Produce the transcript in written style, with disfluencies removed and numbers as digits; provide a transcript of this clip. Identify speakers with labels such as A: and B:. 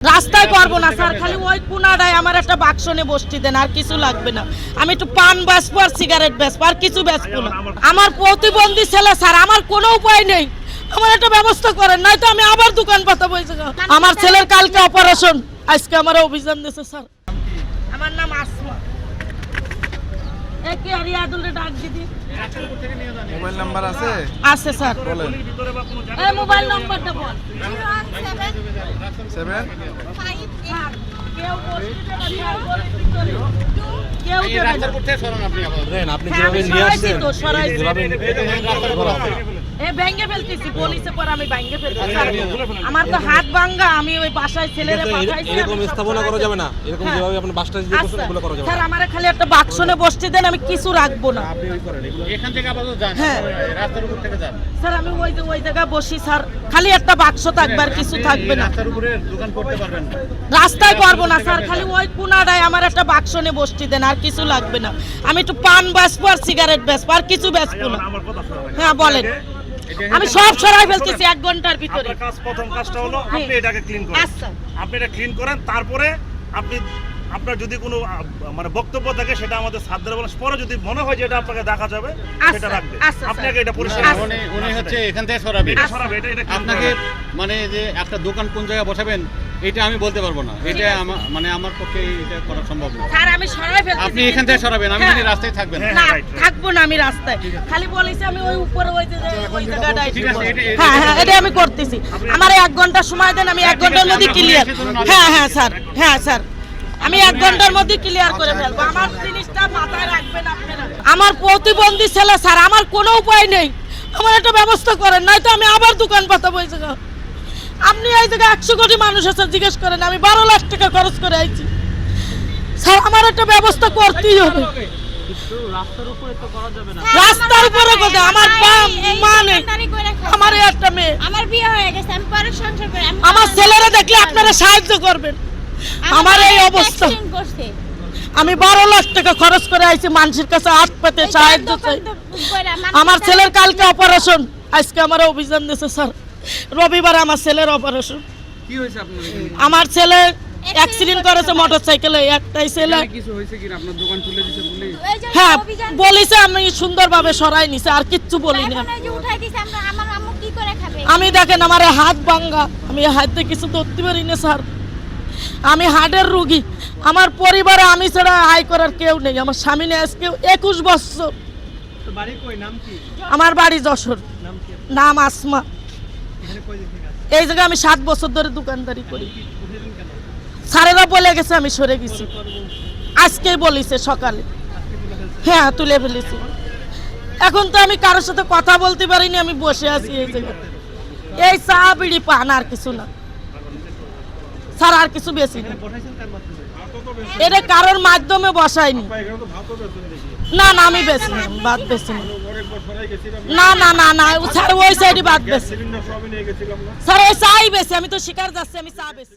A: রাস্তায় করবো না স্যার, খালি ওই কোনাটায় আমার একটা বাক্স নিয়ে বসতে দেন, আর কিছু লাগবে না। আমি একটু পান বেচবো আর সিগারেট বেচবো, আর কিছু বেচবো না। আমার প্রতিবন্ধী ছেলে স্যার, আমার কোনো উপায় নেই, আমার একটা ব্যবস্থা করেন, নয়তো আমি আবার দোকান পাতা বসে যাবো। আমার ছেলের কালকে অপারেশন, আজকে আমার অভিযান দিয়েছে স্যার। আমার নাম আসমা। একে রিয়াদুলের ডাক দিদি।
B: মোবাইল নাম্বার আছে?
A: আছে স্যার,
B: বলেন।
A: এই মোবাইল নাম্বারটা বল।
B: 7
A: কেউ বসতে দেবে না, বলে ভিতরে। কেউ দেবে না।
C: আপনি যেভাবে নিয়ে আসছেন
A: ভেঙে ফেলতেছি, পুলিশে পর আমি ভেঙে ফেলতেছি। আমার তো হাত ভাঙা, আমি ওই বাসায় ছেলেরে পাঠাইছি।
C: এরকম স্থাপনা করা যাবে না, এরকম যেভাবে আপনি বাসটা দিয়ে বসছেন এগুলো করা যাবে না।
A: স্যার আমারে খালি একটা বাক্স নিয়ে বসতে দেন, আমি কিছু রাখবো না।
B: এখান থেকে আপাতত যান, রাস্তার উপর থেকে যান।
A: স্যার আমি ওই জায়গায় বসি স্যার, খালি একটা বাক্স থাকবে আর কিছু থাকবে না।
B: রাস্তার উপরে দোকান করতে পারবেন না?
A: রাস্তায় করবো না স্যার, খালি ওই কোনাটায় আমার একটা বাক্স নিয়ে বসতে দেন, আর কিছু লাগবে না। আমি একটু পান বেচবো আর সিগারেট বেচবো, আর কিছু বেচবো না। হ্যাঁ বলেন। আমি সব সরাই ফেলতেছি 1 ঘন্টার ভিতরে।
D: প্রথম কাজটা হলো আপনি এটাকে ক্লিন করেন।
A: আচ্ছা
D: আপনি এটা ক্লিন করেন, তারপরে আপনি আপনার যদি কোনো মানে বক্তব্য থাকে সেটা আমাদের সাধ্যের বলেন, পরে যদি মনে হয় যে এটা আপনাকে দেখা যাবে সেটা রাখবেন। আপনি আগে এটা পরিষ্কার করুন।
B: উনি হচ্ছে এখান থেকে সরাবে।
D: এটা সরাবে, এটা clean
B: আপনাকে
D: করবেন।
B: মানে যে একটা দোকান কোন জায়গায় বসাবেন এটা আমি বলতে পারবো না, এটা আমার পক্ষে এটা করা সম্ভব না।
A: স্যার আমি সরাই ফেলতেছি।
B: আপনি এখান থেকে সরাবেন, আমি খালি রাস্তায় থাকবেন।
A: না থাকবো না, আমি রাস্তায় খালি বলেছি আমি ওই উপরে ওই জায়গাটায়।
B: ঠিক আছে,
A: হ্যাঁ এটা আমি করতেছি। আমার 1 ঘন্টা সময় দেন, আমি 1 ঘন্টার মধ্যে ক্লিয়ার। হ্যাঁ স্যার, হ্যাঁ স্যার, আমি 1 ঘন্টার মধ্যে ক্লিয়ার করে ফেলবো। আমার জিনিসটা মাথায় রাখবেন আপনারা। আমার প্রতিবন্ধী ছেলে স্যার, আমার কোনো উপায় নেই, আমার একটা ব্যবস্থা করেন, নয়তো আমি আবার দোকান পাতা বসে যাবো। আপনি এই জায়গায় 100 কোটি মানুষ আছে, জিজ্ঞেস করেন, আমি 12 লাখ টাকা খরচ করে আইছি স্যার, আমার একটা ব্যবস্থা করতেই হবে। রাস্তার উপরে কোথায়? আমার মা নেই, আমার একটা মেয়ে,
E: আমার বিয়ে হয়ে গেছে, আমি পরে সংসার করি।
A: আমার ছেলেরা দেখলে আপনারা সাহায্য করবেন। আমার এই অবস্থা, আমি 12 লাখ টাকা খরচ করে আইছি, মানুষের কাছে হাত পেতে সাহায্য চাই। আমার ছেলের কালকে অপারেশন, আজকে আমার অভিযান দিয়েছে স্যার। রবিবার আমার ছেলের অপারেশন।
B: কি হয়েছে আপনার?
A: আমার ছেলে অ্যাক্সিডেন্ট করেছে মোটরসাইকেলে, একটাই ছেলে।
B: কিছু হয়েছে কি আপনার দোকান তুলে দিয়েছে বলে?
A: হ্যাঁ বলিছে, আমি সুন্দরভাবে সরাই নিছে, আর কিচ্ছু বলি না। আমি দেখেন আমার হাত ভাঙা, আমি হাতে কিছু ধরতে পারি না স্যার। আমি হার্টের রোগী, আমার পরিবারে আমি ছাড়া আয় করার কেউ নেই। আমার স্বামী নেই আজকে 21 বছর। আমার বাড়ি যশোর, নাম আসমা। এই জায়গায় আমি 7 বছর ধরে দোকানদারি করি। স্যারেরা বলে গেছে আমি সরে গেছি, আজকেই বলিছে সকালে। হ্যাঁ তুলে ফেলেছি। এখন তো আমি কারোর সাথে কথা বলতে পারিনি, আমি বসে আছি এই জায়গায়। এই চা বিড়ি পান, আর কিছু না স্যার, আর কিছু বেশি না। এটা কারোর মাধ্যমে বসাইনি। না আমি বেশি না, বাদ বেশি না। না স্যার, ওই সাইডে বাদ বেশি স্যার, ওই চাই বেশি। আমি তো শিকার যাচ্ছি, আমি চা বেশি।